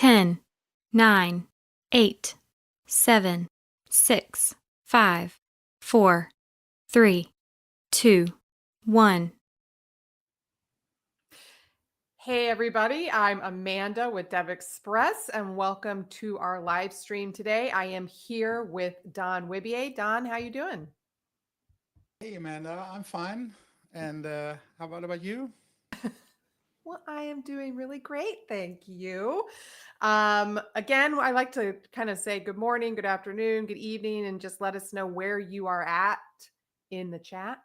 10, 9, 8, 7, 6, 5, 4, 3, 2, 1. Hey everybody, I'm Amanda with DevExpress and welcome to our live stream today. I am here with Don Wibier. Don, how you doing? Hey Amanda, I'm fine. And how about you? Well, I am doing really great, thank you. Again, I like to kind of say good morning, good afternoon, good evening, and just let us know where you are at in the chat.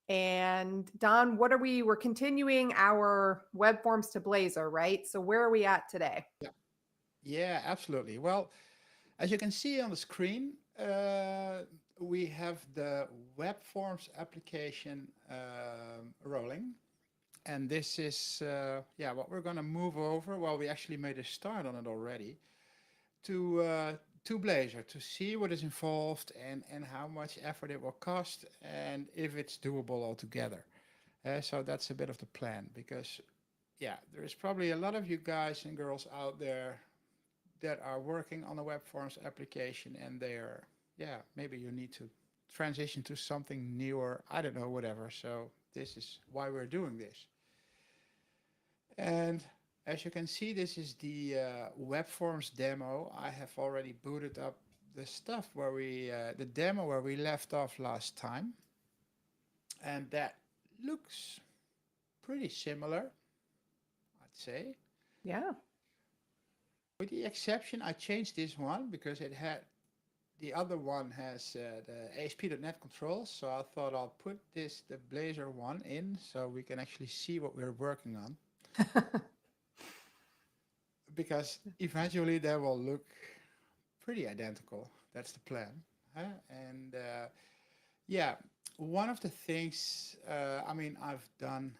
And Don, we're continuing our web forms to Blazor, right? So where are we at today? Yeah, yeah, absolutely. Well, as you can see on the screen, we have the web forms application rolling. And this is, yeah, what we're going to move over. Well, we actually made a start on it already to Blazor to see what is involved and how much effort it will cost and if it's doable altogether. So that's a bit of the plan because yeah, there's probably a lot of you guys and girls out there that are working on a web forms application and they're, yeah, maybe you need to transition to something newer. I don't know, whatever. So this is why we're doing this. And as you can see, this is the web forms demo. I have already booted up the stuff where the demo where we left off last time. And that looks pretty similar, I'd say. Yeah. With the exception, I changed this one because the other one has the ASP.NET controls. So I thought I'll put the Blazor one in so we can actually see what we're working on. Because eventually they will look pretty identical. That's the plan. And yeah, one of the things, I mean, I've done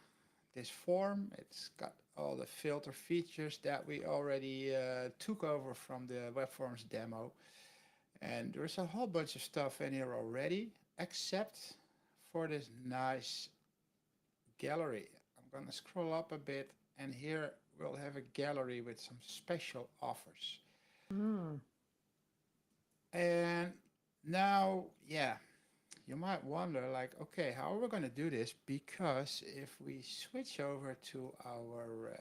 this form. It's got all the filter features that we already took over from the web forms demo. And there's a whole bunch of stuff in here already, except for this nice gallery. I'm going to scroll up a bit, and here we'll have a gallery with some special offers. Mm. And now, yeah, you might wonder, like, okay, how are we going to do this? Because if we switch over to our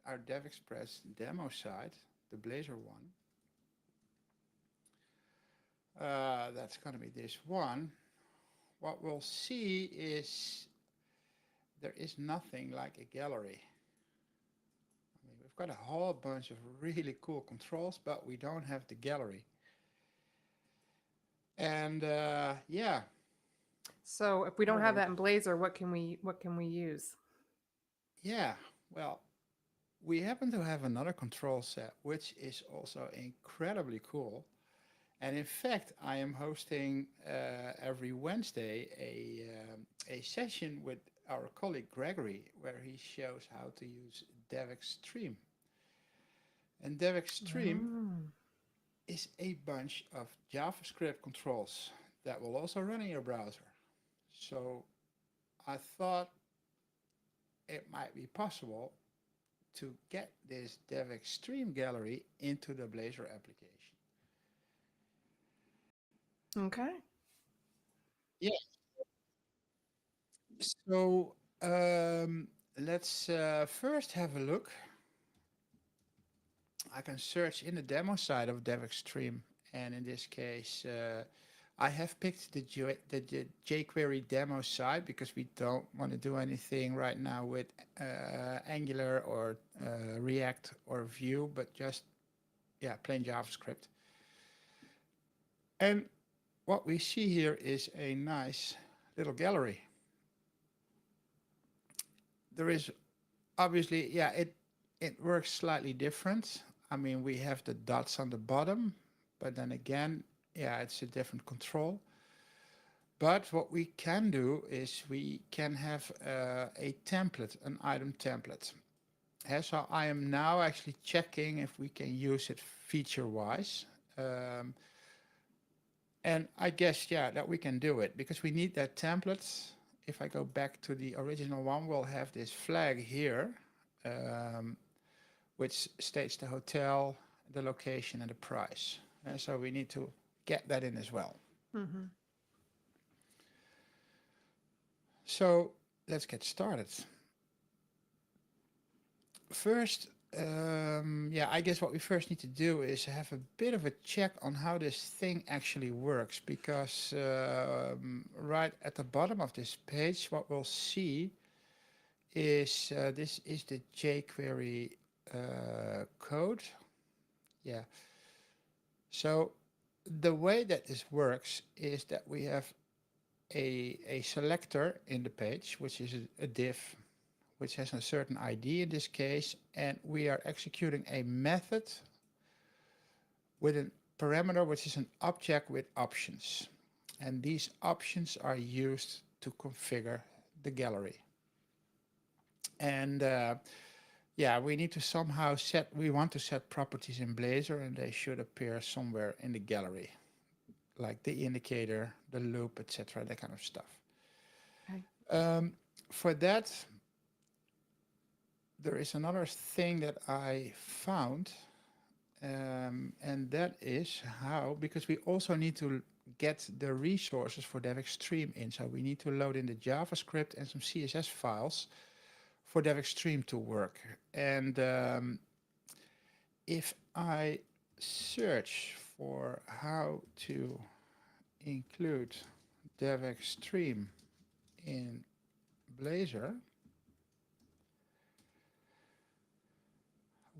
our DevExpress demo site, the Blazor one, that's going to be this one. What we'll see is there is nothing like a gallery. I mean, we've got a whole bunch of really cool controls, but we don't have the gallery. And yeah. So if we don't have that in Blazor, what can we use? Yeah, well, we happen to have another control set, which is also incredibly cool. And in fact, I am hosting every Wednesday a session with our colleague Gregory, where he shows how to use DevExtreme. And DevExtreme is a bunch of JavaScript controls that will also run in your browser. So I thought it might be possible to get this DevExtreme gallery into the Blazor application. Okay. Yeah. So let's first have a look. I can search in the demo side of DevExtreme, and in this case, I have picked the jQuery demo side because we don't want to do anything right now with Angular or React or Vue, but just, yeah, plain JavaScript. And what we see here is a nice little gallery. There is obviously, yeah, it works slightly different. I mean, we have the dots on the bottom, but then again, yeah, it's a different control. But what we can do is we can have a template, an item template. So I am now actually checking if we can use it feature-wise. And I guess, yeah, that we can do it because we need that template. If I go back to the original one, we'll have this flag here, which states the hotel, the location, and the price. So we need to get that in as well. Mm-hmm. So let's get started. First, yeah, I guess what we first need to do is have a bit of a check on how this thing actually works, because right at the bottom of this page, what we'll see is this is the jQuery code. Yeah. So the way that this works is that we have a selector in the page, which is a div, which has a certain ID in this case, and we are executing a method with a parameter which is an object with options. And these options are used to configure the gallery. And yeah, we need to somehow we want to set properties in Blazor, and they should appear somewhere in the gallery, like the indicator, the loop, etc., that kind of stuff. Okay. For that, there is another thing that I found, and that is how, because we also need to get the resources for DevExtreme in. So we need to load in the JavaScript and some CSS files for DevExtreme to work. And if I search for how to include DevExtreme in Blazor,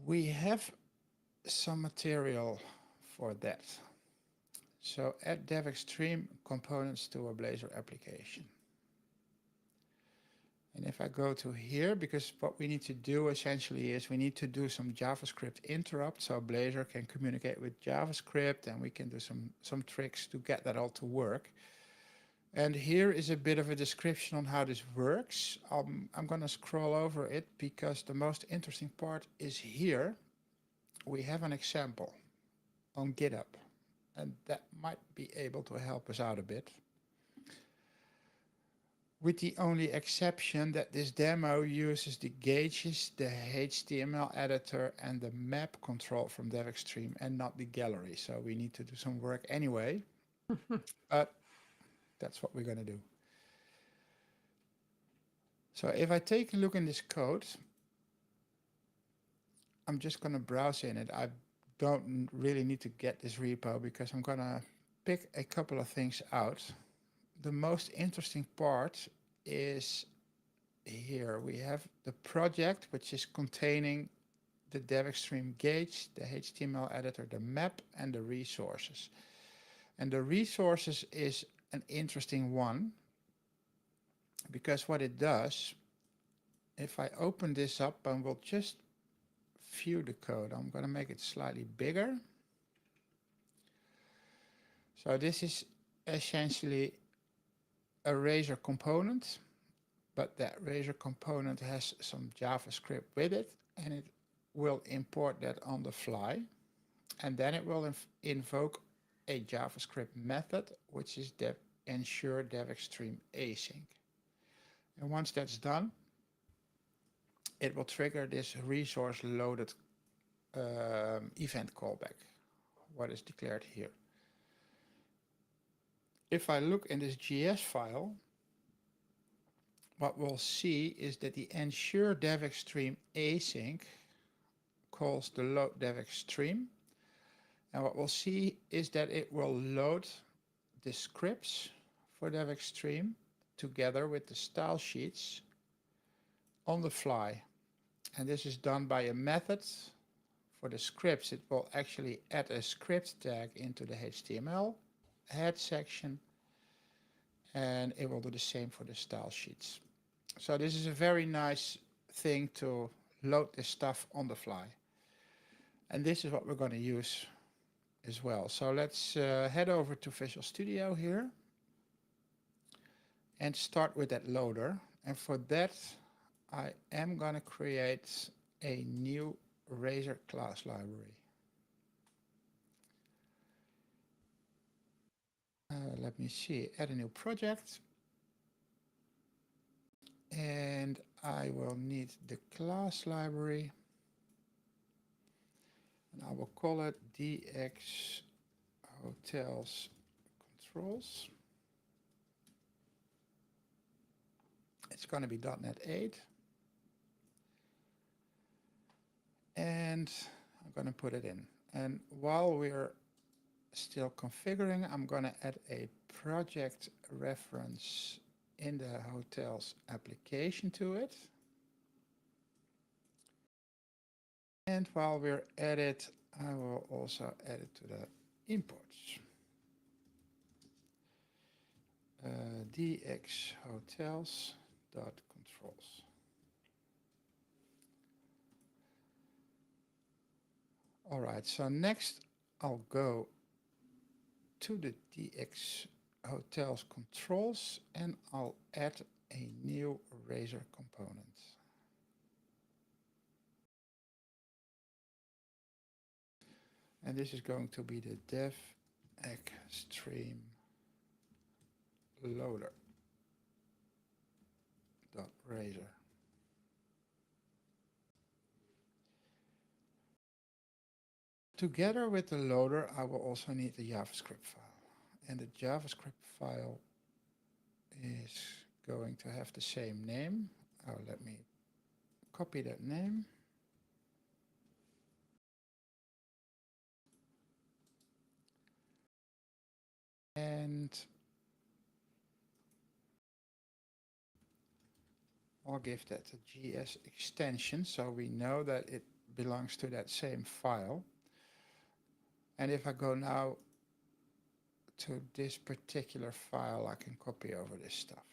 we have some material for that. So add DevExtreme components to a Blazor application. And if I go to here, because what we need to do essentially is we need to do some JavaScript interrupt, so Blazor can communicate with JavaScript, and we can do some tricks to get that all to work. And here is a bit of a description on how this works. I'm going to scroll over it because the most interesting part is here. We have an example on GitHub, and that might be able to help us out a bit. With the only exception that this demo uses the gauges, the HTML editor, and the map control from DevExtreme, and not the gallery. So we need to do some work anyway, but that's what we're going to do. So if I take a look in this code, I'm just going to browse in it. I don't really need to get this repo because I'm going to pick a couple of things out. The most interesting part is here. We have the project, which is containing the DevExtreme gauge, the HTML editor, the map, and the resources. And the resources is an interesting one because what it does, if I open this up and we'll just view the code, I'm going to make it slightly bigger. So this is essentially a Razor component, but that Razor component has some JavaScript with it, and it will import that on the fly. And then it will invoke a JavaScript method, which is ensure DevExtreme async. And once that's done, it will trigger this resource loaded event callback, what is declared here. If I look in this GS file, what we'll see is that the ensure DevExtreme async calls the load DevExtreme. And what we'll see is that it will load the scripts for DevExtreme together with the style sheets on the fly. And this is done by a method. For the scripts, it will actually add a script tag into the HTML head section, and it will do the same for the style sheets. So this is a very nice thing to load this stuff on the fly. And this is what we're going to use as well. So let's head over to Visual Studio here and start with that loader. And for that, I am going to create a new Razor class library. Let me see, add a new project. And I will need the class library. I will call it DX Hotels Controls. It's going to be .NET 8. And I'm going to put it in. And while we're still configuring, I'm going to add a project reference in the hotels application to it. And while we're at it, I will also add it to the imports. DX Hotels .controls. All right, so next I'll go to the DX Hotels controls and I'll add a new Razor component. And this is going to be the DevExpress loader .razor. Together with the loader, I will also need the JavaScript file. And the JavaScript file is going to have the same name. Let me copy that name. And I'll give that a GS extension so we know that it belongs to that same file. And if I go now to this particular file, I can copy over this stuff.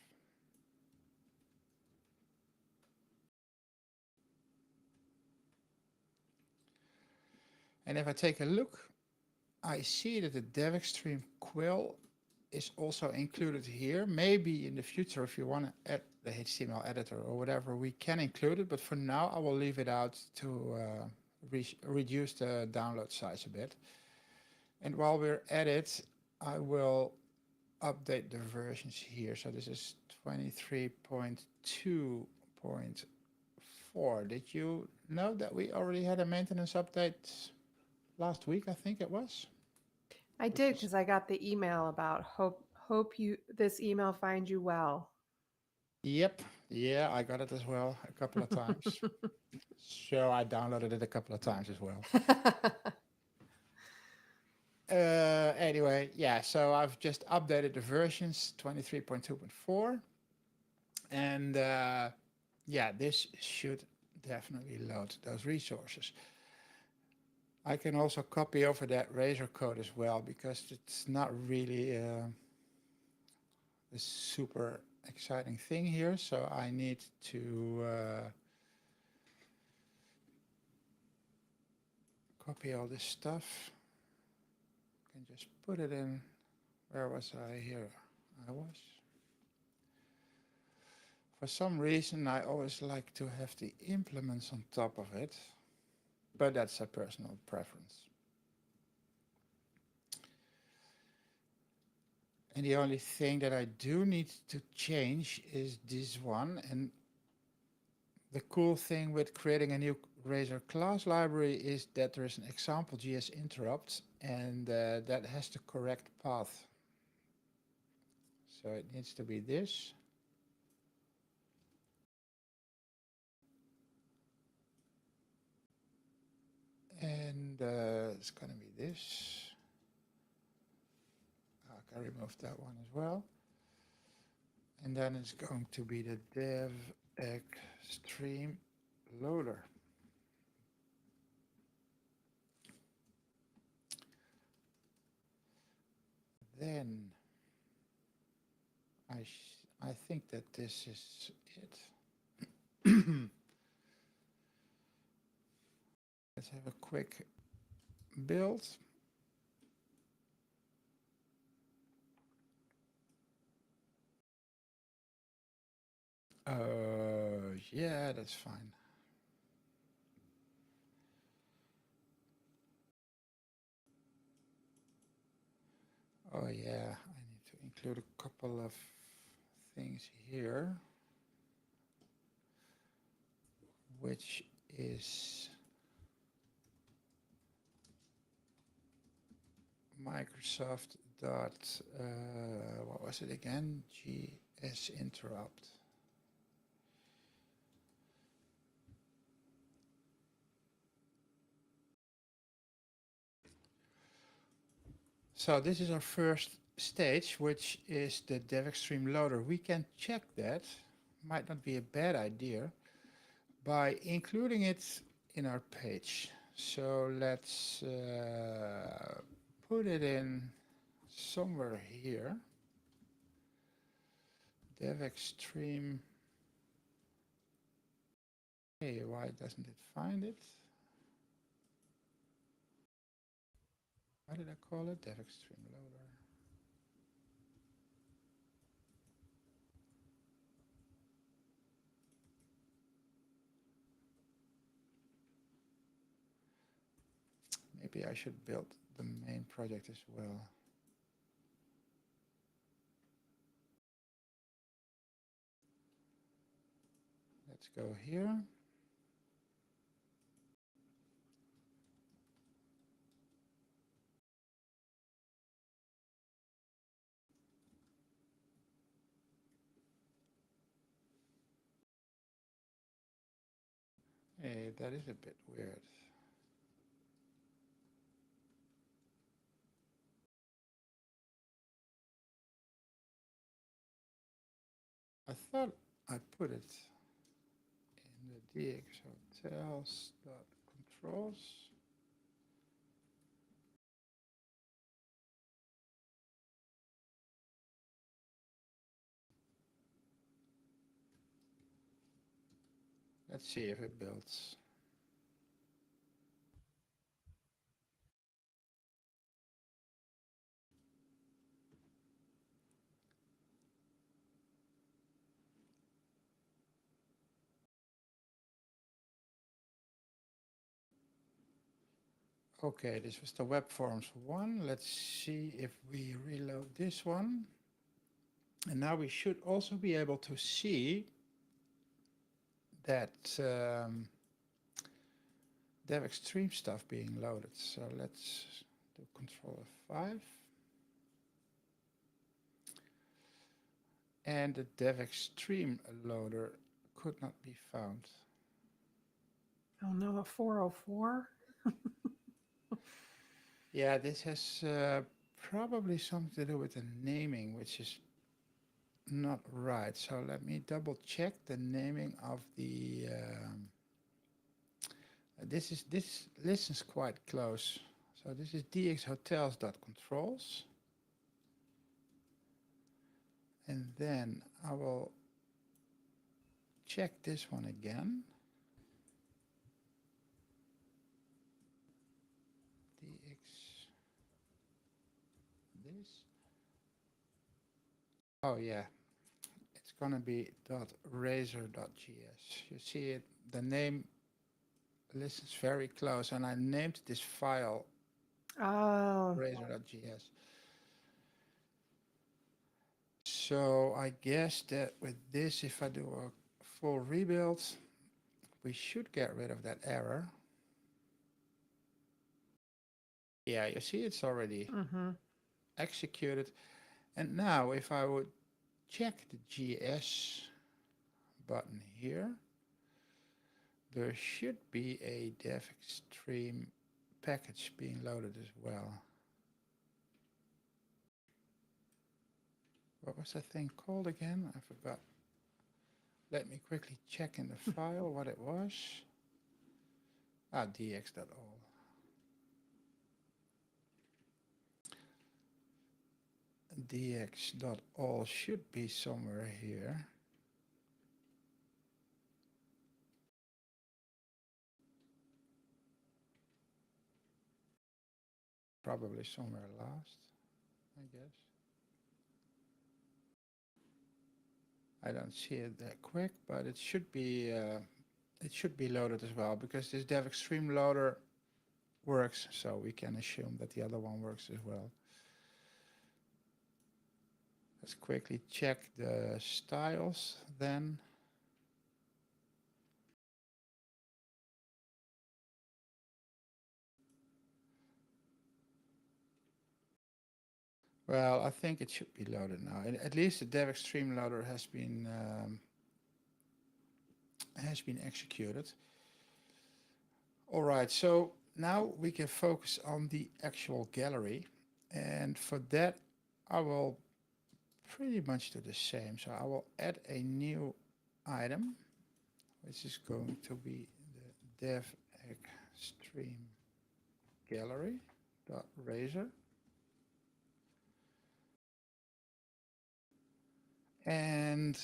And if I take a look, I see that the DevExpress quill is also included here. Maybe in the future, if you want to add the HTML editor or whatever, we can include it. But for now, I will leave it out to reduce the download size a bit. And while we're at it, I will update the versions here. So this is 23.2.4. Did you know that we already had a maintenance update last week? I think it was. I did, because I got the email about hope this email finds you well. Yep. Yeah, I got it as well a couple of times. So I downloaded it a couple of times as well. Anyway, yeah, so I've just updated the versions 23.2.4. And yeah, this should definitely load those resources. I can also copy over that Razor code as well, because it's not really a super exciting thing here. So I need to copy all this stuff. I can just put it in. Where was I here? I was. For some reason, I always like to have the implements on top of it, but that's a personal preference. And the only thing that I do need to change is this one. And the cool thing with creating a new Razor class library is that there is an example JS interrupt, and that has the correct path. So it needs to be this. And it's going to be this. I can remove that one as well. And then it's going to be the DevExpress loader. Then I think that this is it. Let's have a quick build. Yeah, that's fine. Oh yeah, I need to include a couple of things here, which is Microsoft dot, what was it again? GS interrupt. So this is our first stage, which is the DevExtreme loader. We can check that, might not be a bad idea, by including it in our page. So let's put it in somewhere here. DevExtreme. Hey, why doesn't it find it? What did I call it? DevExtreme loader. Maybe I should build the main project as well. Let's go here. Hey, that is a bit weird. I thought I put it in the DX Hotels controls. Let's see if it builds. Okay, this was the WebForms one. Let's see if we reload this one. And now we should also be able to see that DevExtreme stuff being loaded. So let's do Control F5. And the DevExtreme loader could not be found. Oh no, a 404? Yeah, this has probably something to do with the naming, which is not right. So let me double check the naming of the. This listens quite close. So this is DX Hotels controls, and then I will check this one again. DX this. Oh yeah, it's gonna be .razor.gs. You see it, the name listens very close, and I named this file razor.gs. So I guess that with this, if I do a full rebuild, we should get rid of that error. Yeah, you see it's already executed. And now if I would check the GS button here, there should be a DevExtreme package being loaded as well. What was that thing called again? I forgot. Let me quickly check in the file what it was. DX.all. DX.all should be somewhere here. Probably somewhere last, I guess. I don't see it that quick, but it should be loaded as well, because this DevExtreme loader works, so we can assume that the other one works as well. Let's quickly check the styles then. Well, I think it should be loaded now. And at least the DevEx stream loader has been executed. All right, so now we can focus on the actual gallery. And for that, I will pretty much do the same. So I will add a new item, which is going to be the DevEx stream gallery dot razor. And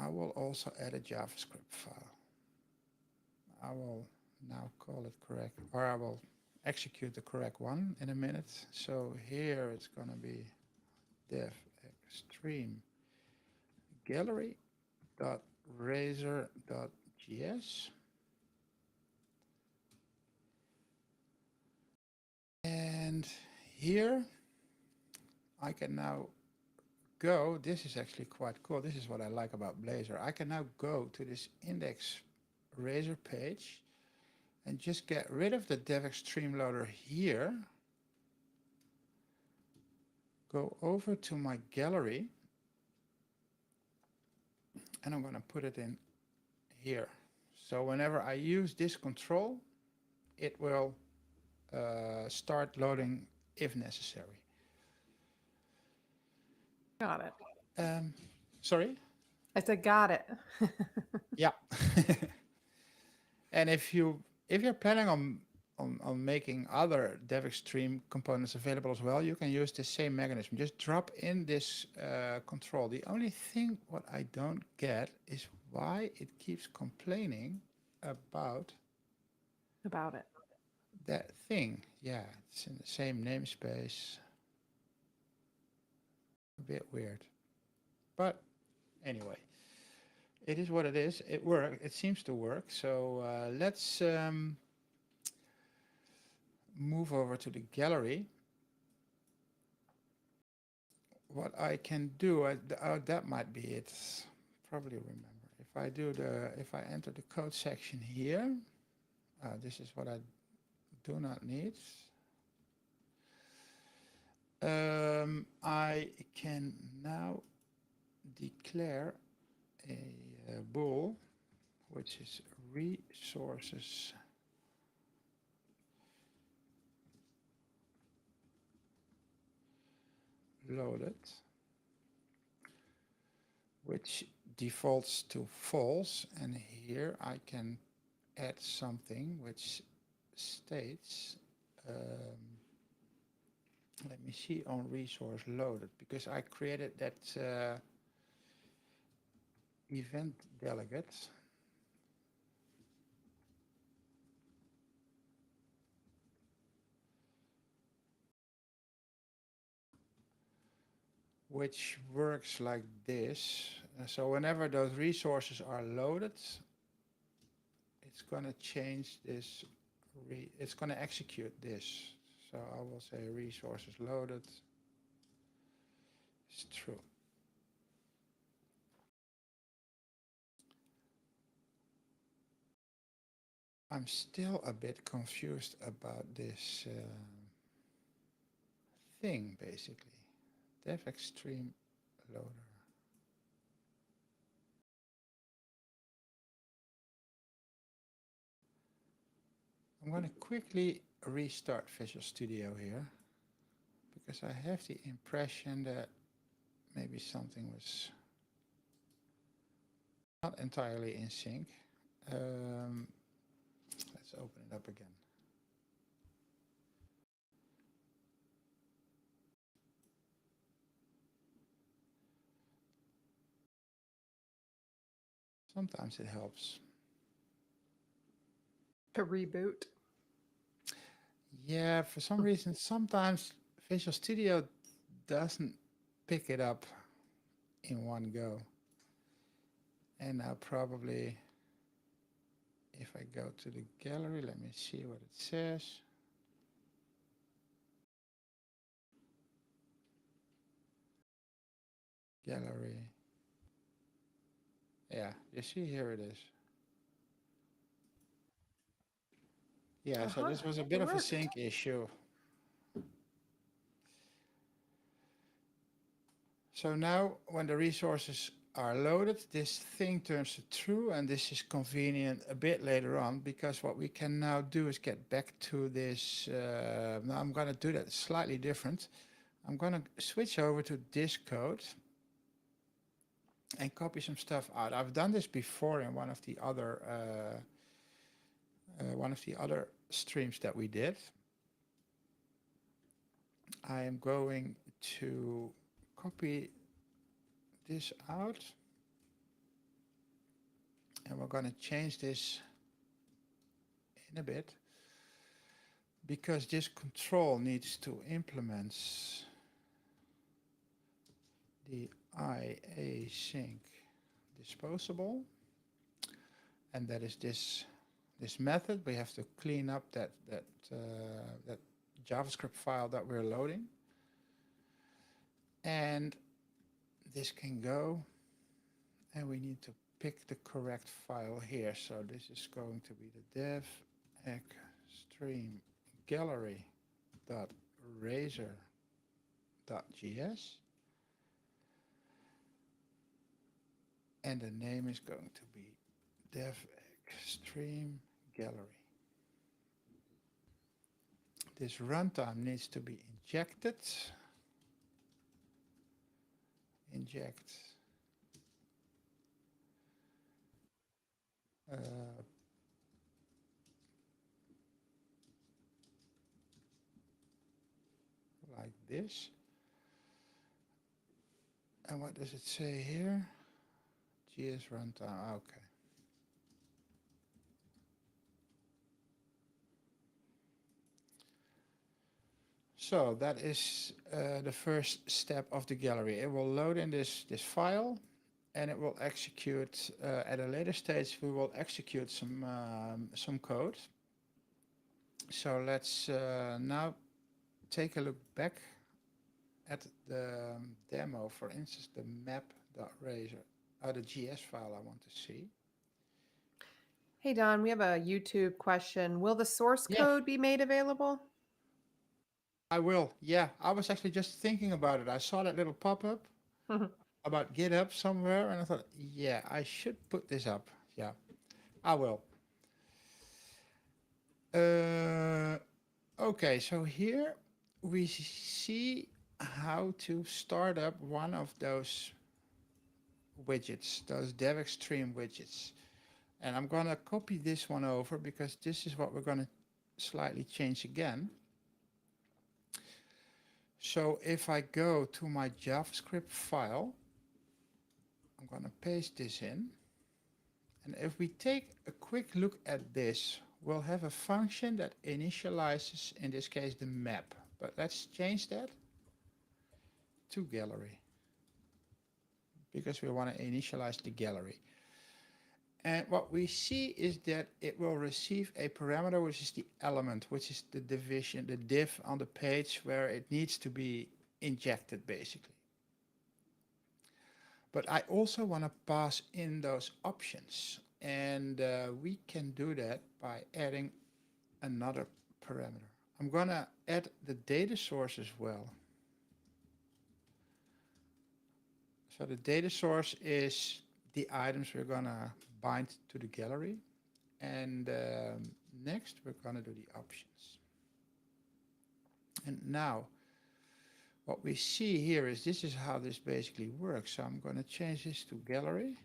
I will also add a JavaScript file. I will now call it correct, or I will execute the correct one in a minute. So here it's going to be dev extreme gallery dot razor dot gs, and here I can now go. This is actually quite cool. This is what I like about Blazor. I can now go to this index razor page and just get rid of the DevEx stream loader here, go over to my gallery, and I'm going to put it in here. So whenever I use this control, it will start loading if necessary. Got it. Sorry? I said, got it. Yeah. And if you're planning on making other DevEx stream components available as well, you can use the same mechanism. Just drop in this control. The only thing what I don't get is why it keeps complaining about it. that thing. Yeah, it's in the same namespace. A bit weird. But anyway, it is what it is. It works. It seems to work. So let's move over to the gallery. What I can do, that might be it. Probably remember. If I enter the code section here, this is what I do not need. I can now declare a bool, which is resources loaded, which defaults to false. And here I can add something which states, let me see, on resource loaded, because I created that event delegate. Which works like this. So whenever those resources are loaded, it's going to change this, it's going to execute this. So I will say resources loaded is true. I'm still a bit confused about this thing, basically. DevEx stream loader. I'm going to quickly restart Visual Studio here, because I have the impression that maybe something was not entirely in sync. Let's open it up again. Sometimes it helps. To reboot. Yeah, for some reason, sometimes Visual Studio doesn't pick it up in one go. And now probably, if I go to the gallery, let me see what it says. Gallery. Yeah, you see, here it is. Yeah, so this was a bit of a sync issue. So now when the resources are loaded, this thing turns to true, and this is convenient a bit later on because what we can now do is get back to this. Now I'm going to do that slightly different. I'm going to switch over to this code and copy some stuff out. I've done this before in one of the other streams that we did. I am going to copy this out, and we're going to change this in a bit because this control needs to implement the IA sync disposable, and that is this method. We have to clean up that JavaScript file that we're loading, and this can go, and we need to pick the correct file here. So this is going to be the DevExpress gallery.razor.js, and the name is going to be DevExtreme Gallery. This runtime needs to be injected. Inject like this. And what does it say here? GS runtime. Okay. So that is the first step of the gallery. It will load in this file, and it will execute at a later stage. We will execute some code. So let's now take a look back at the demo. For instance, the map.razor, the GS file I want to see. Hey, Don, we have a YouTube question. Will the source Yeah, code be made available? I will. Yeah, I was actually just thinking about it. I saw that little pop-up about GitHub somewhere, and I thought, yeah, I should put this up. Yeah, I will. Okay, so here we see how to start up one of those widgets, those DevExtreme widgets. And I'm gonna copy this one over because this is what we're gonna slightly change again. So if I go to my JavaScript file, I'm gonna paste this in. And if we take a quick look at this, we'll have a function that initializes, in this case, the map. But let's change that to gallery because we want to initialize the gallery. And what we see is that it will receive a parameter, which is the element, which is the division, the div on the page where it needs to be injected, basically. But I also want to pass in those options. And we can do that by adding another parameter. I'm going to add the data source as well. So the data source is the items we're going to bind to the gallery. And next, we're going to do the options. And now, what we see here is this is how this basically works. So I'm going to change this to gallery.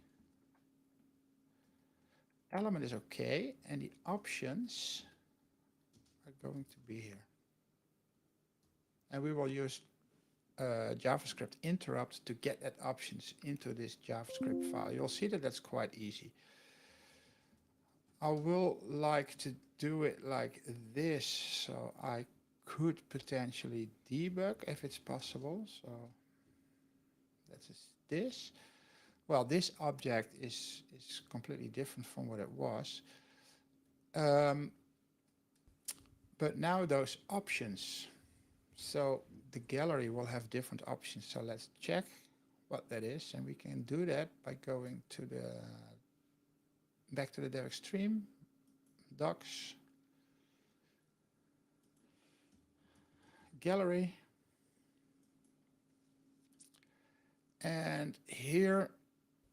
Element is okay, and the options are going to be here. And we will use JavaScript interrupt to get that options into this JavaScript file. You'll see that that's quite easy. I will like to do it like this, so I could potentially debug if it's possible. So that's this. Well, this object is completely different from what it was. But now those options, so the gallery will have different options. So let's check what that is, and we can do that by going to back to the DevExtreme docs, gallery, And here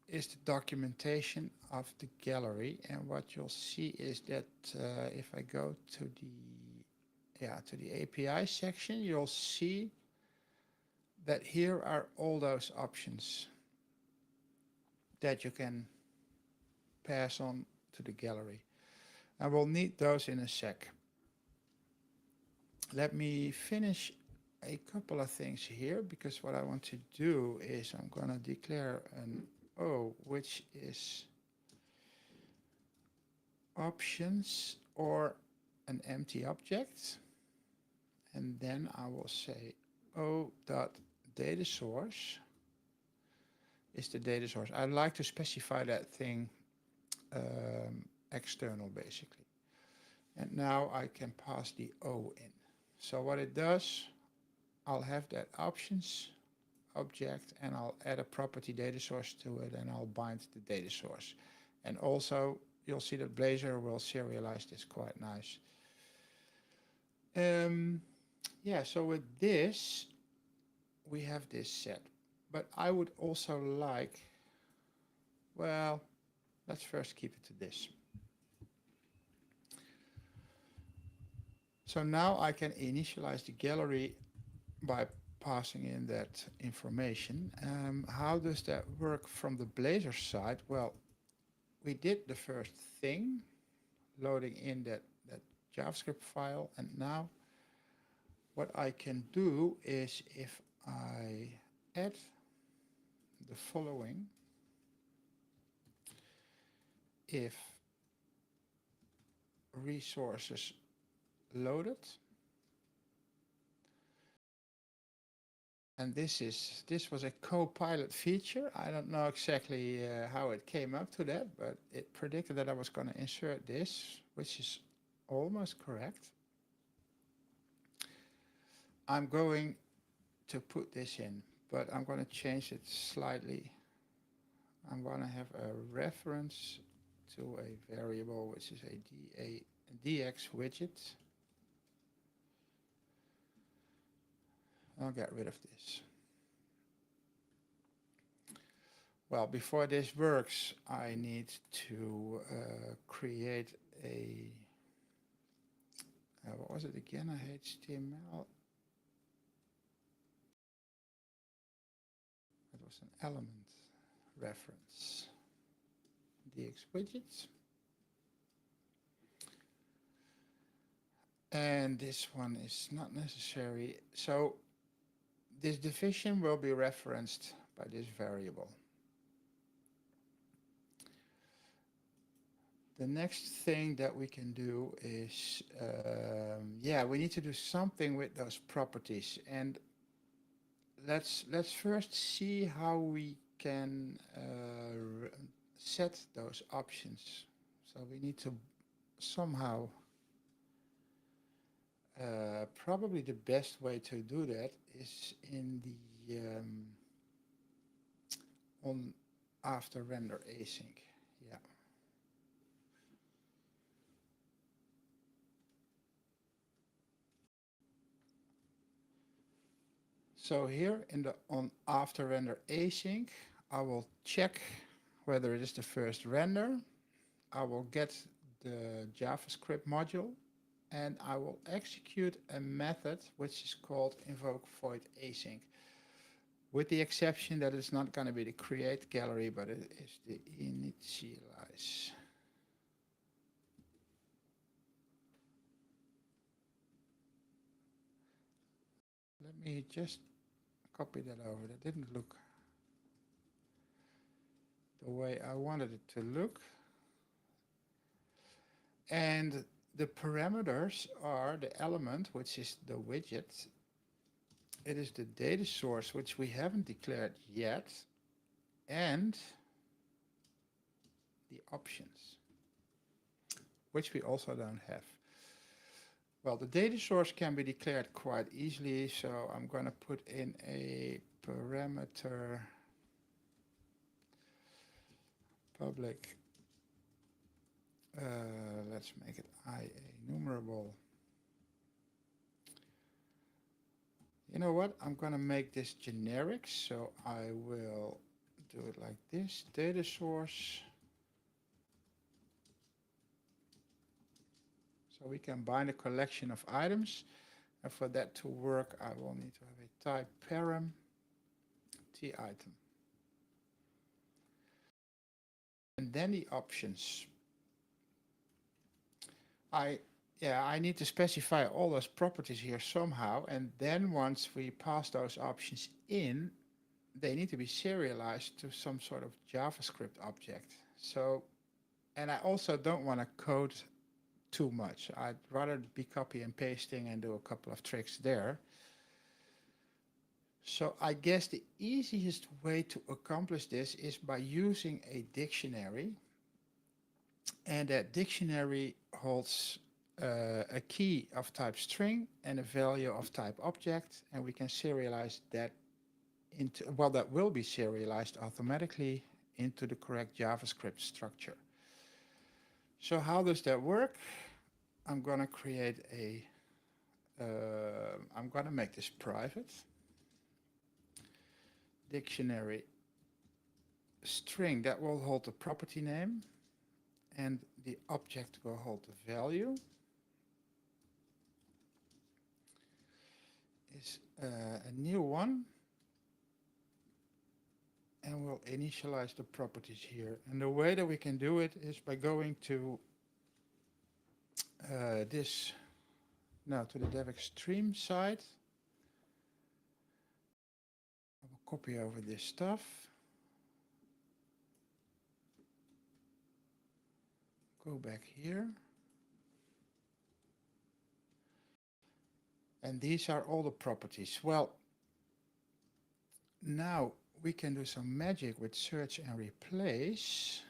is the documentation of the gallery. And what you'll see is that if I go to the API section, you'll see that here are all those options that you can pass on to the gallery. And we'll need those in a sec. Let me finish a couple of things here, because what I want to do is I'm going to declare an O, which is options or an empty object. And then I will say O.data source is the data source. I like to specify that thing external, basically. And now I can pass the O in. So what it does, I'll have that options object, and I'll add a property data source to it, and I'll bind the data source. And also, you'll see that Blazor will serialize this quite nice. Yeah, so with this, we have this set. But I would also like, well, let's first keep it to this. So now I can initialize the gallery by passing in that information. How does that work from the Blazor side? Well, we did the first thing, loading in that JavaScript file, and now what I can do is, if I add the following, if resources loaded, and this was a co-pilot feature. I don't know exactly how it came up to that, but it predicted that I was going to insert this, which is almost correct. I'm going to put this in, but I'm going to change it slightly. I'm going to have a reference to a variable, which is a DX widget. I'll get rid of this. Well, before this works, I need to create a, what was it again? A HTML. It was an element reference. DX widgets. And this one is not necessary. So this division will be referenced by this variable. The next thing that we can do is, we need to do something with those properties. And let's first see how we can set those options. So we need to somehow, probably the best way to do that is in the on after render async. Yeah. So here in the on after render async, I will check whether it is the first render. I will get the JavaScript module, and I will execute a method which is called invoke void async, with the exception that it's not going to be the create gallery, but it is the initialize. Let me just copy that over. That didn't look the way I wanted it to look. And the parameters are the element, which is the widget. It is the data source, which we haven't declared yet, and the options, which we also don't have. Well, the data source can be declared quite easily, so I'm going to put in a parameter public. Let's make it IA numerable. You know what? I'm going to make this generic, so I will do it like this. Data source. So we can bind a collection of items. And for that to work, I will need to have a type param t item. And then the options. I need to specify all those properties here somehow. And then once we pass those options in, they need to be serialized to some sort of JavaScript object. So, and I also don't want to code too much. I'd rather be copy and pasting and do a couple of tricks there. So I guess the easiest way to accomplish this is by using a dictionary. And that dictionary holds a key of type string and a value of type object. And we can serialize that into, well, that will be serialized automatically into the correct JavaScript structure. So how does that work? I'm going to create a, I'm going to make this private. Dictionary string, that will hold the property name, and the object will hold the value. Is a new one, and we'll initialize the properties here. And the way that we can do it is by going to this, now to the DevExpress side. I will copy over this stuff. Go back here. And these are all the properties. Well, now we can do some magic with search and replace.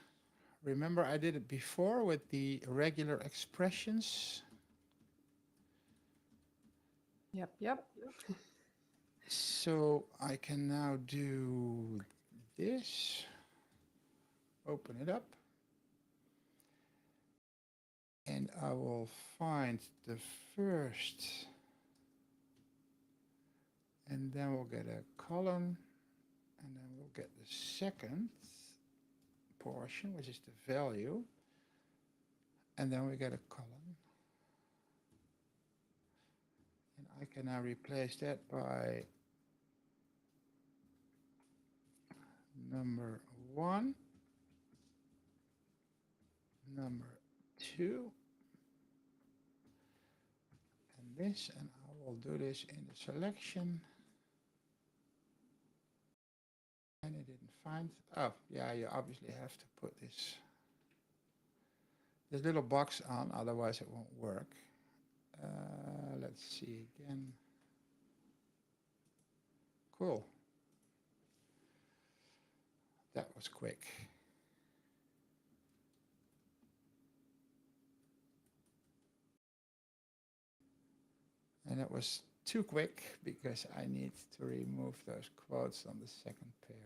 Remember I did it before with the regular expressions. Yep. So I can now do this, open it up, and I will find the first, and then we'll get a column, and then we'll get the second portion, which is the value, and then we get a column. And I can now replace that by number 1, number 2, and this, and I will do this in the selection. And I didn't find, oh yeah, you obviously have to put this little box on, otherwise it won't work. Let's see again. Cool. That was quick. And it was too quick because I need to remove those quotes on the second pair.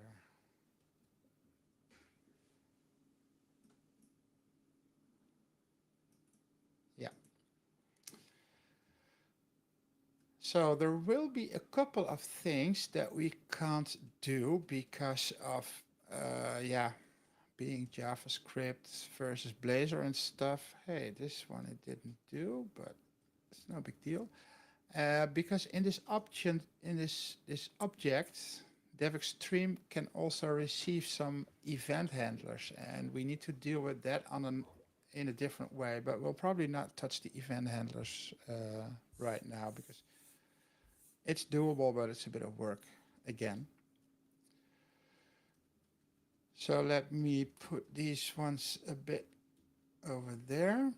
Yeah. So there will be a couple of things that we can't do because of, being JavaScript versus Blazor and stuff. Hey, this one it didn't do, but it's no big deal. Because in this option, in this object, DevExpress can also receive some event handlers, and we need to deal with that in a different way. But we'll probably not touch the event handlers right now because it's doable, but it's a bit of work again. So let me put these ones a bit over there.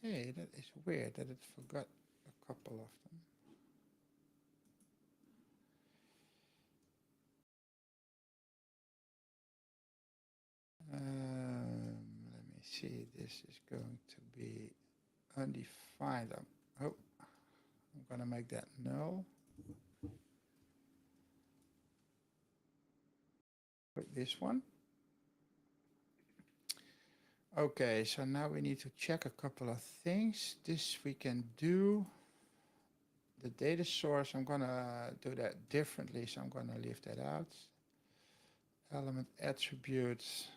Hey, that is weird that it forgot a couple of them. Let me see, this is going to be undefined. I'm gonna make that null. Put this one. Okay, so now we need to check a couple of things. This we can do. the data source, I'm gonna do that differently, so I'm gonna leave that out. Element attributes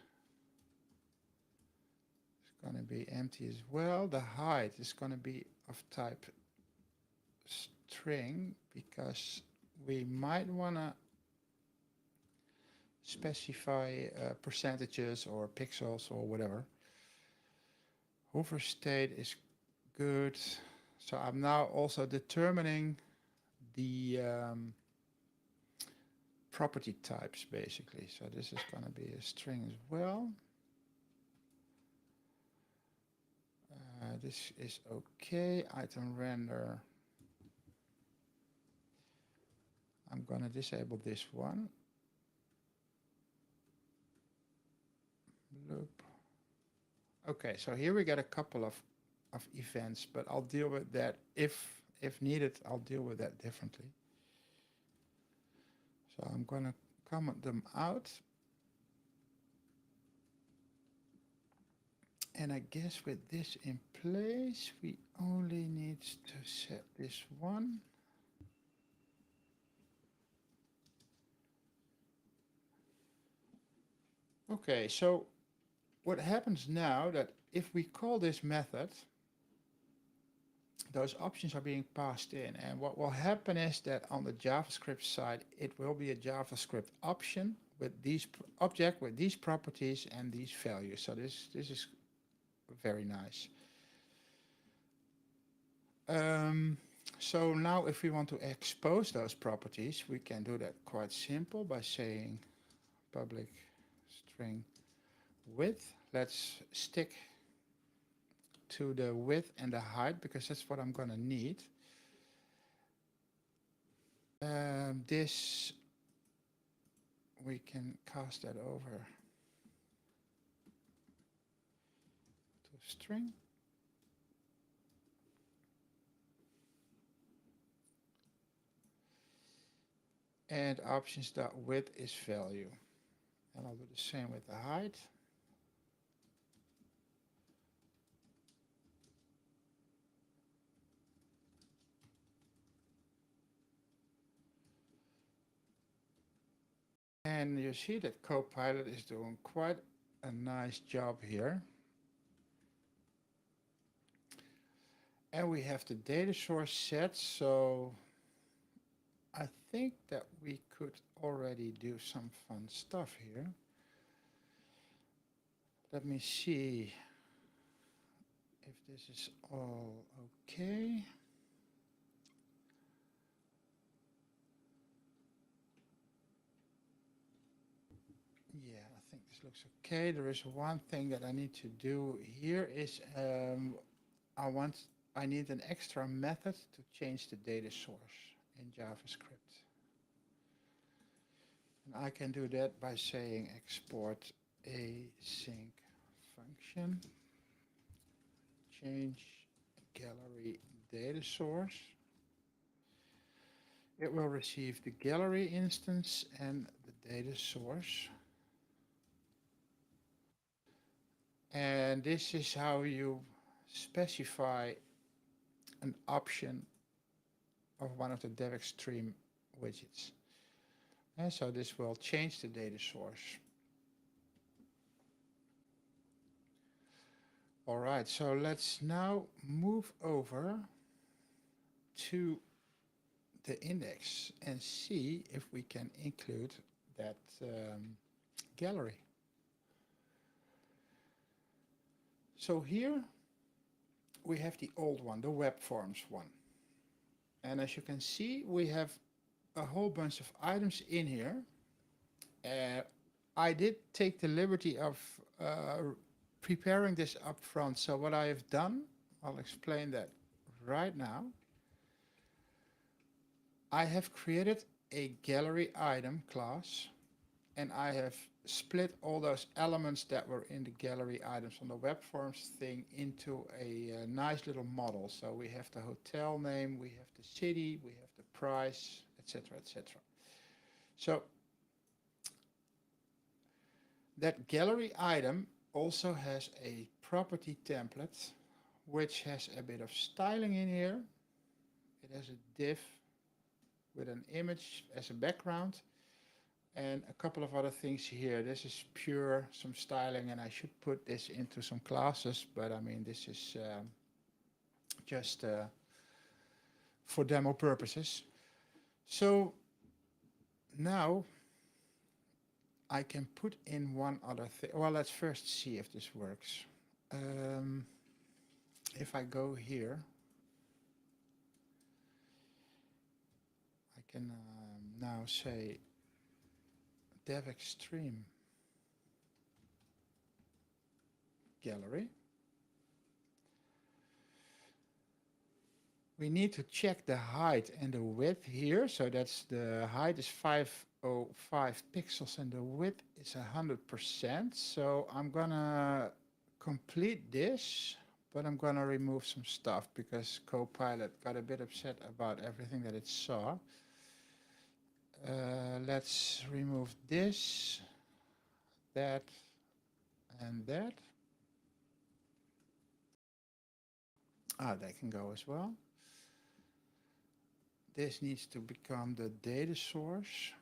is gonna be empty as well. The height is gonna be of type string because we might wanna specify percentages or pixels or whatever. Hover state is good. So I'm now also determining the property types basically. So this is going to be a string as well. This is okay. Item render. I'm going to disable this one. Loop. Okay, so here we get a couple of events, but I'll deal with that if needed. I'll deal with that differently. So I'm going to comment them out. And I guess with this in place, we only need to set this one. Okay, so what happens now that if we call this method, those options are being passed in. And what will happen is that on the JavaScript side, it will be a JavaScript option with these object with these properties and these values. So this is very nice. So now if we want to expose those properties, we can do that quite simple by saying public string width. Let's stick to the width and the height because that's what I'm going to need. This, we can cast that over to string. And options.width is value. And I'll do the same with the height. And you see that Copilot is doing quite a nice job here. And we have the data source set, so I think that we could already do some fun stuff here. Let me see if this is all okay. Yeah, I think this looks okay. There is one thing that I need to do here is I need an extra method to change the data source in JavaScript. And I can do that by saying export async function, change gallery data source. It will receive the gallery instance and the data source. And this is how you specify an option of one of the DevEx stream widgets. And so this will change the data source. All right, so let's now move over to the index and see if we can include that gallery. So here we have the old one, the WebForms one. And as you can see, we have a whole bunch of items in here. I did take the liberty of preparing this up front. So what I have done, I'll explain that right now. I have created a gallery item class, and I have split all those elements that were in the gallery items on the WebForms thing into a nice little model. So we have the hotel name, we have the city, we have the price, etc., etc. So that gallery item also has a property template, which has a bit of styling in here. It there's a div with an image as a background and a couple of other things here. This is pure some styling, and I should put this into some classes, but I mean, this is just for demo purposes. So now I can put in one other thing. Well, let's first see if this works. If I go here, I can now say DevExpress gallery. We need to check the height and the width here. So that's the height is 505 pixels and the width is 100%. So I'm gonna complete this, but I'm gonna remove some stuff because Copilot got a bit upset about everything that it saw. Let's remove this, that, and that. That can go as well. This needs to become the data source.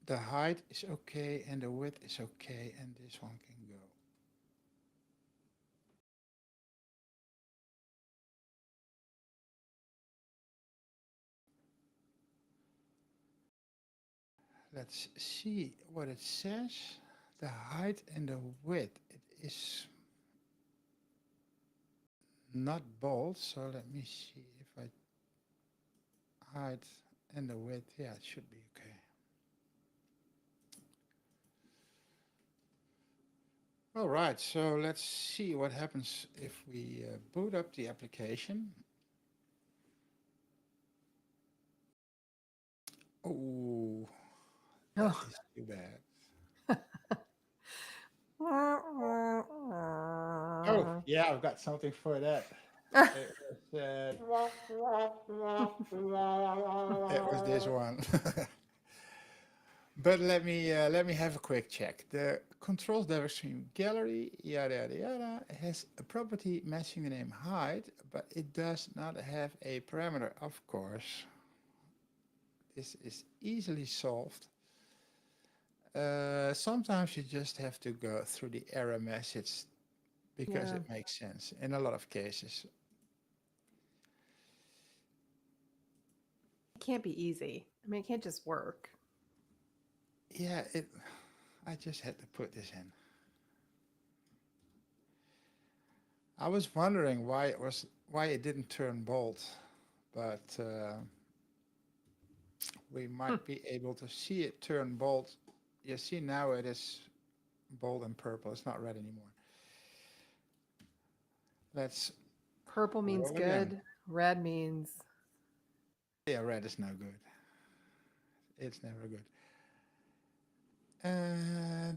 The height is okay and the width is okay, and this one can go. Let's see what it says. The height and the width, it is not bold, so let me see if I height and the width, yeah, it should be okay. All right, so let's see what happens if we boot up the application. Oh, that is too bad. Oh, yeah, I've got something for that. It was this one. But let me have a quick check. The controls DevExpress gallery, yada yada yada, has a property matching the name height, but it does not have a parameter. Of course, this is easily solved. Sometimes you just have to go through the error message because it makes sense in a lot of cases. It can't be easy. I mean, it can't just work. Yeah, I just had to put this in. I was wondering why it didn't turn bold, but we might be able to see it turn bold. You see now it is bold and purple. It's not red anymore. Let's Purple means roll good. again. Red means Yeah, red is no good. It's never good.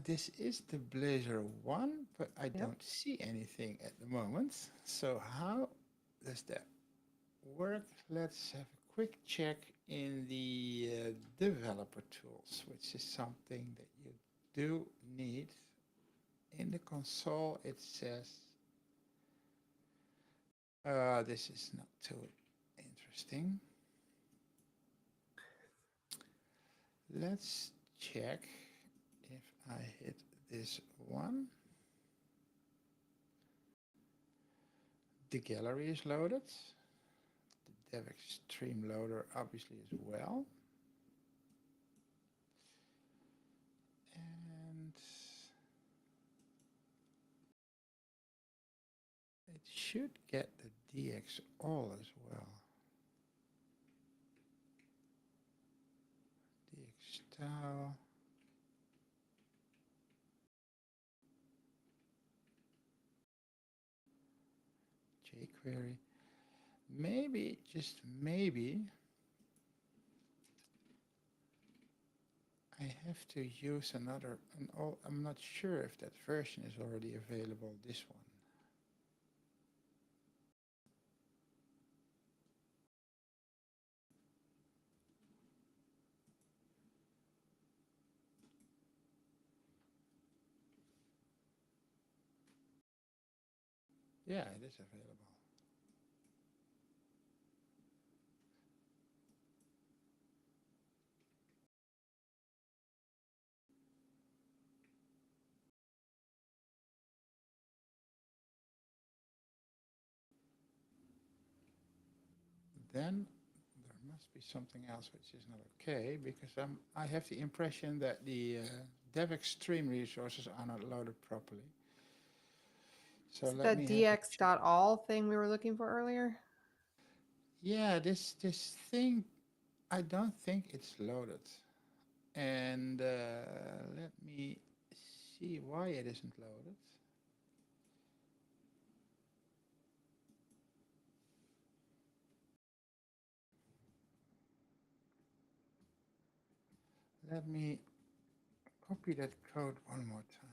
This is the Blazor 1, but I don't see anything at the moment. So how does that work? Let's have a quick check in the developer tools, which is something that you do need. In the console, it says, this is not too interesting. Let's check if I hit this one. The gallery is loaded. The DevExpress loader obviously as well. And it should get the DX all as well. DX style. jQuery. Maybe, just maybe, I have to use another, I'm not sure if that version is already available, this one. Yeah, it is available. Then there must be something else which is not okay because I have the impression that the DevEx stream resources are not loaded properly. So Is it let that me have a check. dx.all thing we were looking for earlier? Yeah, this thing, I don't think it's loaded. And let me see why it isn't loaded. Let me copy that code one more time.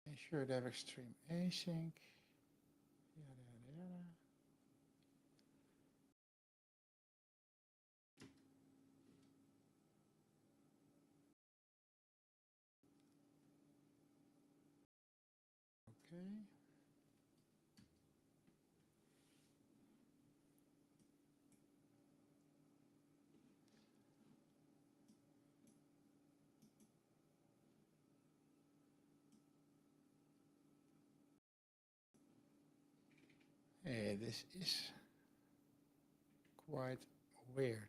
Ensure DevEx stream async. Yada, yada, yada. Okay. Hey, this is quite weird.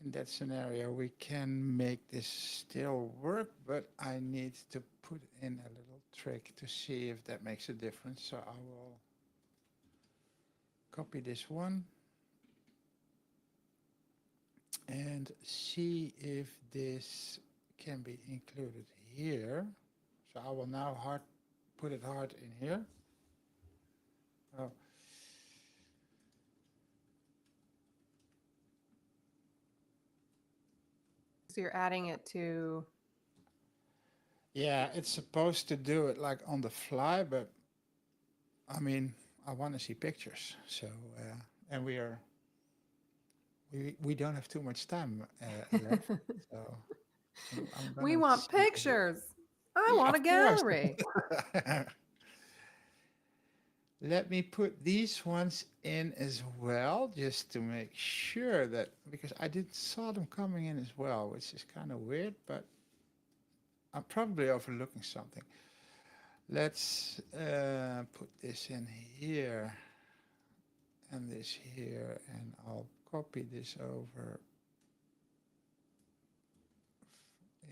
In that scenario, we can make this still work, but I need to put in a little trick to see if that makes a difference. So I will copy this one and see if this can be included here. So I will now put it hard in here. Oh, So you're adding it to, yeah, it's supposed to do it like on the fly, but I mean, I want to see pictures. So, and we don't have too much time left. So I'm we gonna want see. pictures. I Yeah, want a of course. gallery. Let me put these ones in as well, just to make sure that, because I did saw them coming in as well, which is kind of weird, but I'm probably overlooking something. Let's put this in here and this here, and I'll copy this over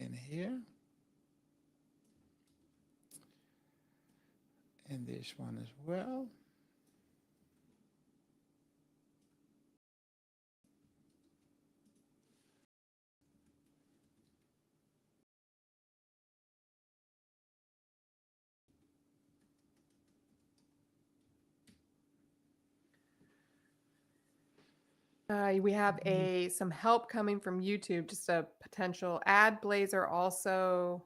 in here, and this one as well. We have some help coming from YouTube, just a potential add Blazor also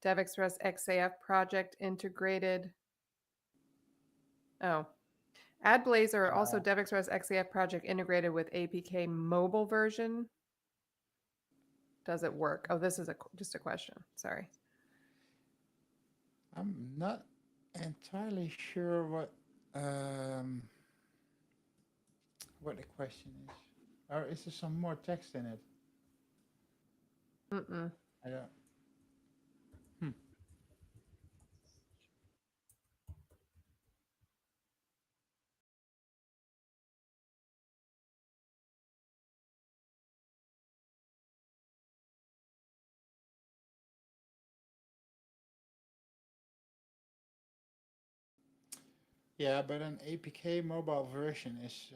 DevExpress XAF project integrated. Oh, add Blazor also DevExpress XAF project integrated with APK mobile version. Does it work? Oh, this is just a question. Sorry. I'm not entirely sure what the question is. Or is there some more text in it? Mm-mm. I don't. Hmm. Yeah, but an APK mobile version is,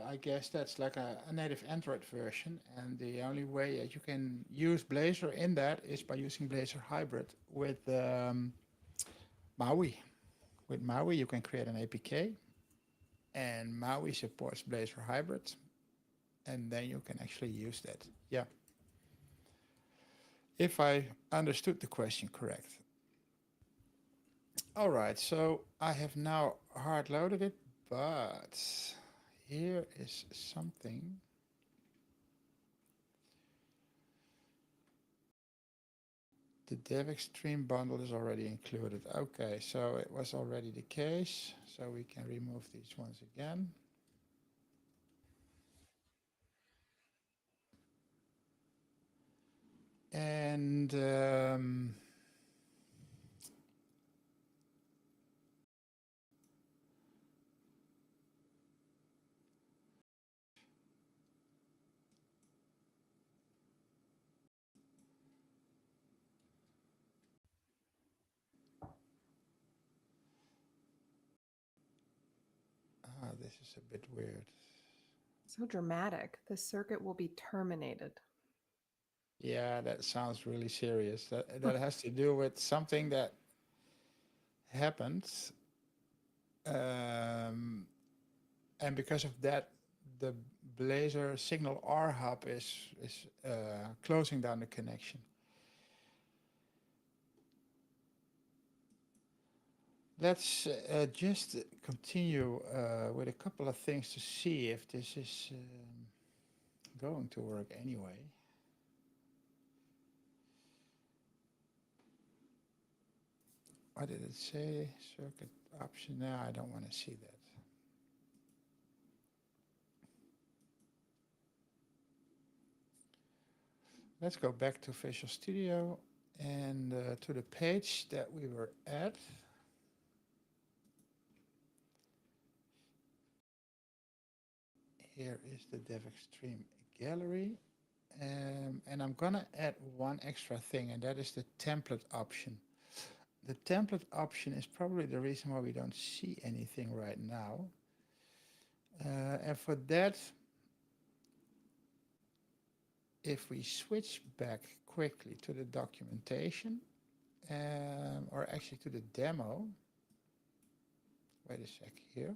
I guess that's like a native Android version, and the only way that you can use Blazor in that is by using Blazor Hybrid with Maui. With Maui, you can create an APK, and Maui supports Blazor Hybrid, and then you can actually use that. Yeah, if I understood the question correct. All right, so I have now hard loaded it, but here is something. The DevExpress bundle is already included. Okay, so it was already the case. So we can remove these ones again. And this is a bit weird. So dramatic. The circuit will be terminated. Yeah, that sounds really serious. That has to do with something that happened. And because of that, the Blazor Signal R hub is closing down the connection. Let's just continue with a couple of things to see if this is going to work anyway. What did it say? Circuit option. No, I don't want to see that. Let's go back to Visual Studio and to the page that we were at. Here is the DevExpress gallery. And I'm gonna add one extra thing, and that is the template option. The template option is probably the reason why we don't see anything right now. And for that, if we switch back quickly to the documentation, or actually to the demo, wait a sec here.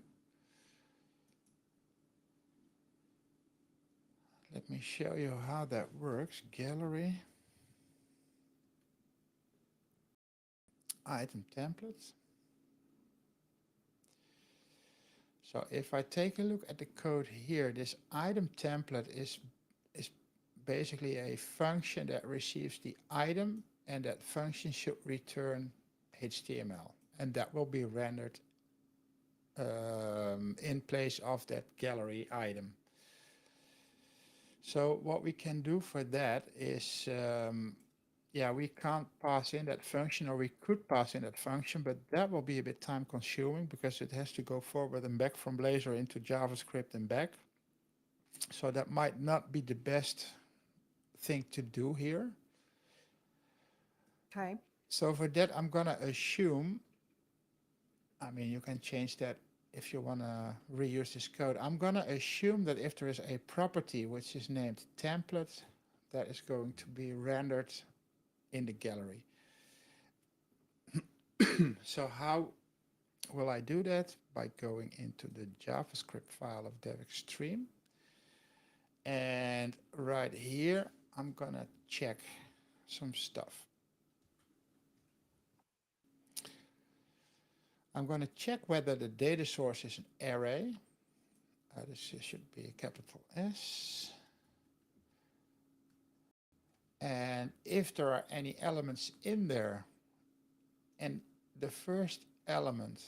Let me show you how that works. Gallery, item templates. So if I take a look at the code here, this item template is basically a function that receives the item, and that function should return HTML, and that will be rendered in place of that gallery item. So what we can do for that is, yeah, we can't pass in that function, or we could pass in that function, but that will be a bit time consuming because it has to go forward and back from Blazor into JavaScript and back. So that might not be the best thing to do here. Okay. So for that, I'm gonna assume, I mean, you can change that if you wanna reuse this code. I'm gonna assume that if there is a property which is named template, that is going to be rendered in the gallery. So how will I do that? By going into the JavaScript file of DevExpress. And right here, I'm gonna check some stuff. I'm going to check whether the data source is an array. This should be a capital S. And if there are any elements in there, and the first element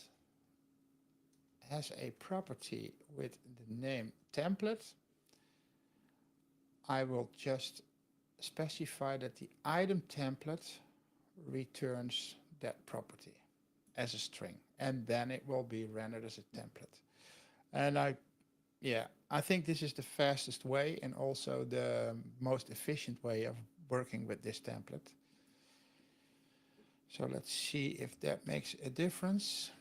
has a property with the name template, I will just specify that the item template returns that property as a string, and then it will be rendered as a template. And I think this is the fastest way and also the most efficient way of working with this template. So let's see if that makes a difference.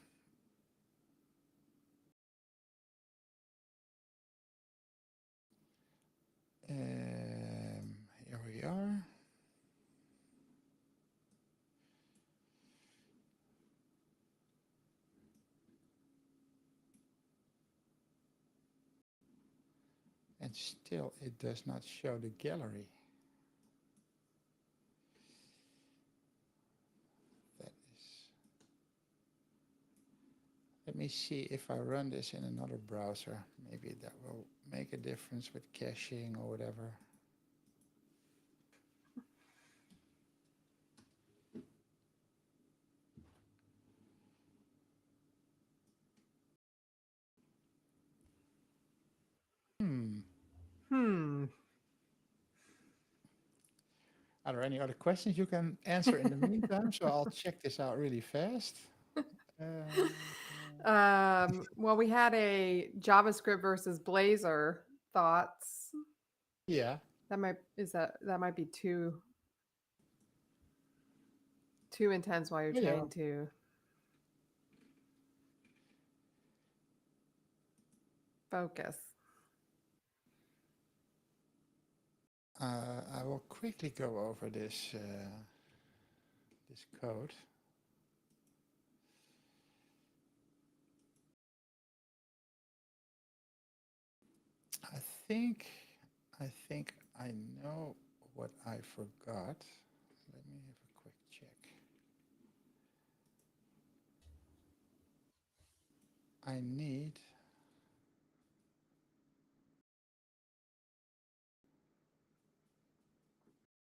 Here we are. And still it does not show the gallery. That is, Let me see if I run this in another browser. Maybe that will make a difference with caching or whatever. Hmm. Hmm. Are there any other questions you can answer in the meantime? So I'll check this out really fast. Uh, Well, we had a JavaScript versus Blazor thoughts. yeah. That might be too intense while you're Oh, yeah. trying to focus. I will quickly go over this code. I think I think I know what I forgot. Let me have a quick check. I need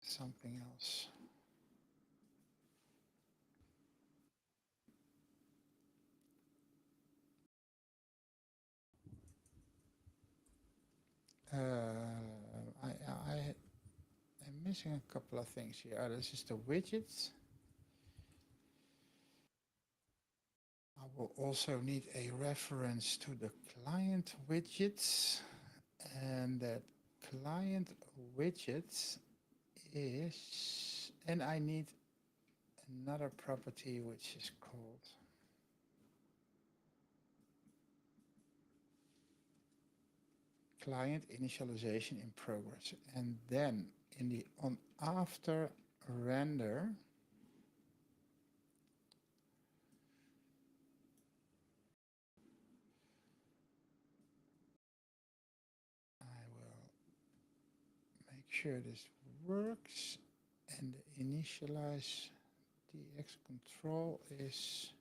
something else. I am missing a couple of things here. This is the widgets. I will also need a reference to the client widgets, and that client widgets is, and I need another property which is called client initialization in progress. And then in the on after render, I will make sure this works, and the initialize DX control is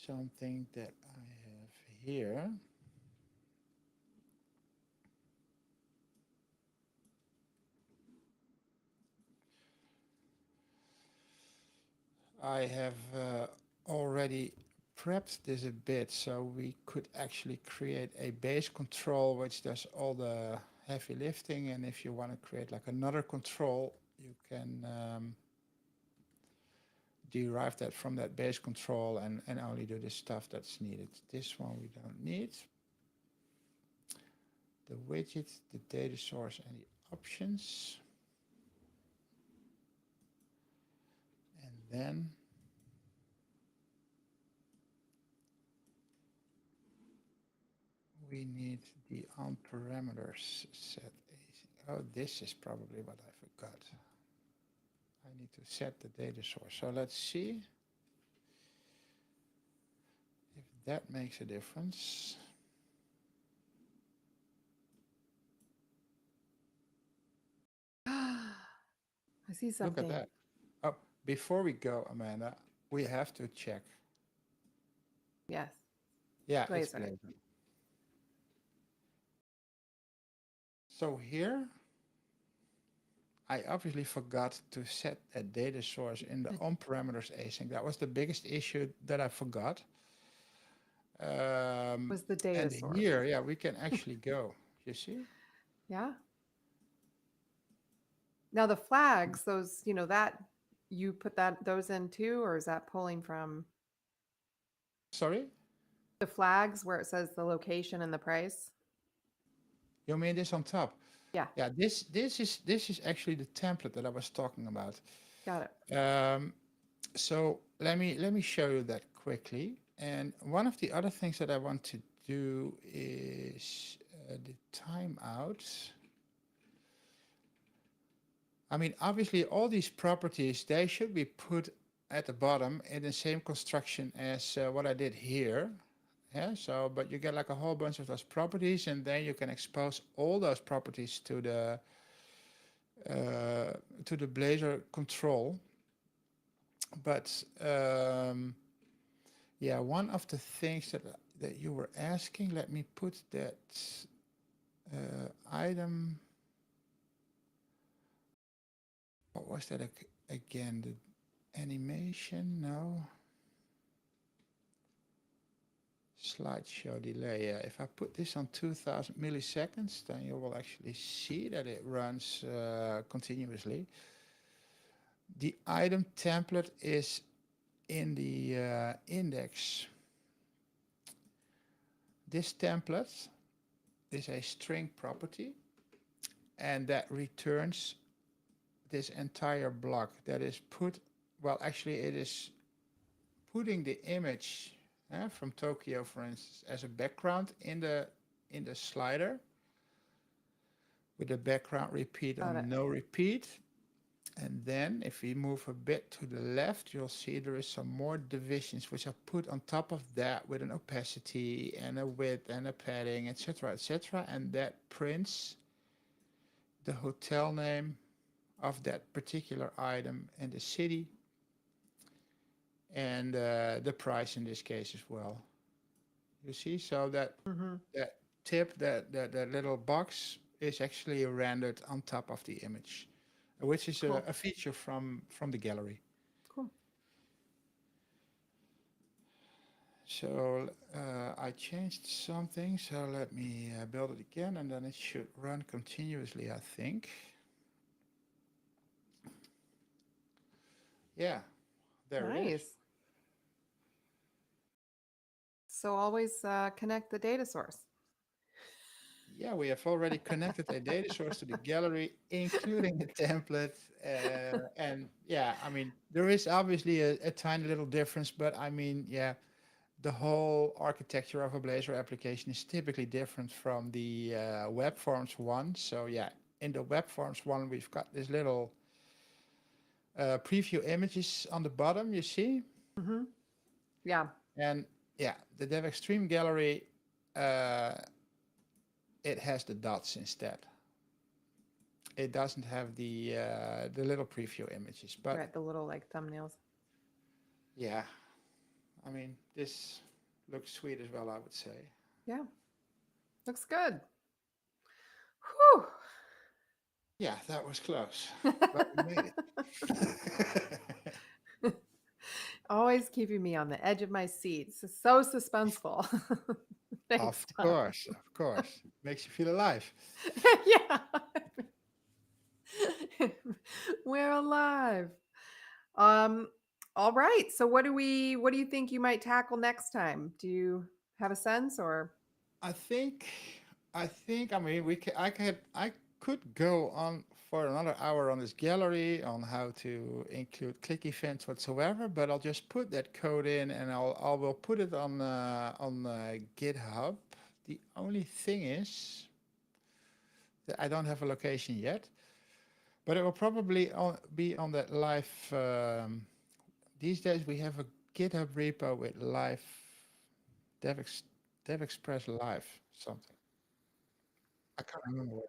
something that I have here. I have already prepped this a bit, so we could actually create a base control which does all the heavy lifting, and if you want to create like another control, you can derive that from that base control and only do the stuff that's needed. This one we don't need. The widget, the data source, and the options. And then we need the on parameters set. Oh, this is probably what I forgot. I need to set the data source. So let's see if that makes a difference. I see Look at something. that. Oh, before we go, Amanda, we have to check. Yes. Yeah, it's Blazor. Blazor. So here, I obviously forgot to set a data source in the on parameters async. That was the biggest issue that I forgot. Was the data And source. here, yeah, we can actually go. You see? Yeah. Now the flags, those, that you put those in too, or is that pulling from Sorry? the flags where it says the location and the price? You mean this on top? Yeah, Yeah, this is actually the template that I was talking about. got it. So let me show you that quickly. And one of the other things that I want to do is the timeout. I mean, obviously, all these properties, they should be put at the bottom in the same construction as what I did here. Yeah, so, but you get like a whole bunch of those properties, and then you can expose all those properties to the Blazor control. But Yeah, one of the things that you were asking, let me put that item. What was that again? The animation? No. Slideshow delay. Yeah, if I put this on 2000 milliseconds, then you will actually see that it runs continuously. The item template is in the index. This template is a string property, and that returns this entire block that is put, well, actually, it is putting the image from Tokyo, for instance, as a background in the slider with the background repeat Got it. on no repeat. And then if we move a bit to the left, you'll see there is some more divisions which are put on top of that with an opacity and a width and a padding, etc., etc. And that prints the hotel name of that particular item and the city and the price in this case as well. You see, so Hmm. that tip, that little box is actually rendered on top of the image, which is Cool. a feature from the gallery. Cool. So I changed something, so let me build it again, and then it should run continuously, I think. Yeah, there it is. Nice. So always connect the data source. Yeah, we have already connected a data source to the gallery, including the template. And yeah, I mean, there is obviously a tiny little difference, but I mean, yeah, the whole architecture of a Blazor application is typically different from the WebForms one. So yeah, in the WebForms one, we've got this little preview images on the bottom, you see? Hmm. Yeah. And yeah, the DevExtreme gallery, uh, it has the dots instead. It doesn't have the little preview images, but Right. The little like thumbnails. yeah, I mean, this looks sweet as well, I would say. Yeah. Looks good. Whew. Yeah, that was close, but we made it. Always keeping me on the edge of my seat. So suspenseful. Thanks, Of Tom. course, of course. Makes you feel alive. Yeah. We're alive. Um, all right. So what do you think you might tackle next time? Do you have a sense or I think, I mean, I could go on for another hour on this gallery on how to include click events whatsoever, but I'll just put that code in and I will put it on GitHub. The only thing is that I don't have a location yet, but it will probably be on that live. These days we have a GitHub repo with live DevEx, DevExpress live something. I can't remember what,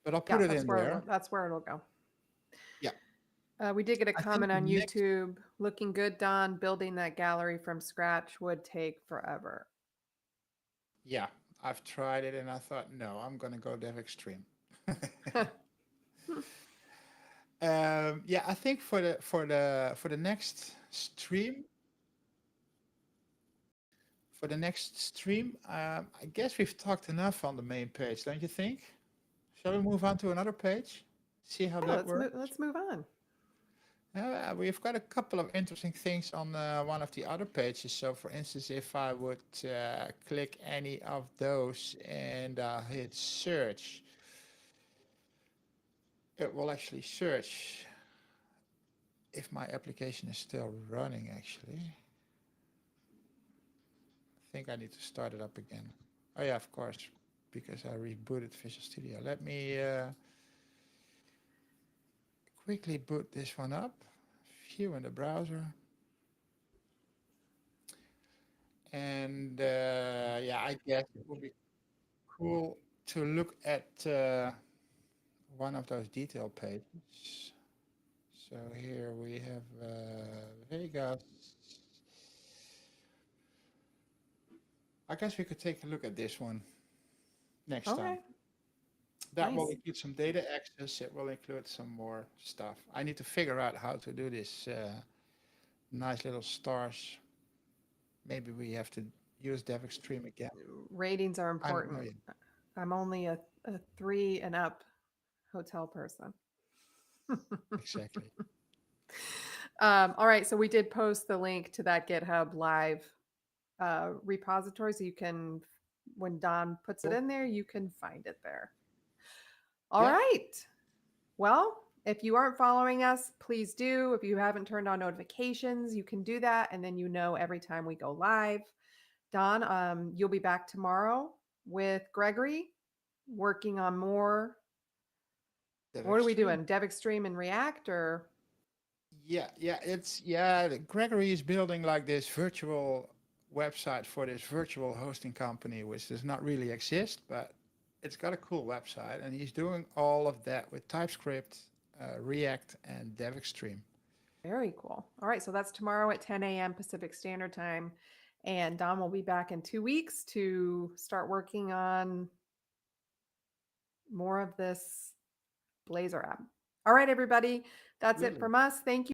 but I'll put yeah, it in there. that's where it'll go. Yeah, We did get a I think comment the on next. YouTube. Looking good, Don. Building that gallery from scratch would take forever. Yeah, I've tried it and I thought, no, I'm gonna go Dev Extreme. Yeah, I think for the next stream, I guess we've talked enough on the main page, don't you think? Shall we move on to another page? See how Yeah, that works? let's move on. We've got a couple of interesting things on one of the other pages. So, for instance, if I would click any of those and hit search, it will actually search if my application is still running, actually. I think I need to start it up again. Oh, yeah, of course, because I rebooted Visual Studio. Let me quickly boot this one up. View in the browser. And yeah, I guess it would be cool to look at one of those detail pages. So here we have go. I guess we could take a look at this one next time. Okay, That will nice. include some data access. It will include some more stuff. I need to figure out how to do this nice little stars. Maybe we have to use DevExtreme again. Ratings are I don't know important. yet. I'm only a 3 and up hotel person. Exactly. All right, so we did post the link to that GitHub live repository, so you can, when Don puts it Cool. in there, you can find it there. All Yeah. right. Well, if you aren't following us, please do. If you haven't turned on notifications, you can do that, and then you know every time we go live. Don, you'll be back tomorrow with Gregory working on more. What are we DevExtreme. doing? DevExtreme and React, or Gregory is building like this virtual website for this virtual hosting company, which does not really exist, but it's got a cool website, and he's doing all of that with TypeScript, React, and DevExtreme. very cool. All right, so that's tomorrow at 10 a.m. Pacific Standard Time. And Don will be back in 2 weeks to start working on more of this Blazor app. All right, everybody, that's it Absolutely. from us. Thank you.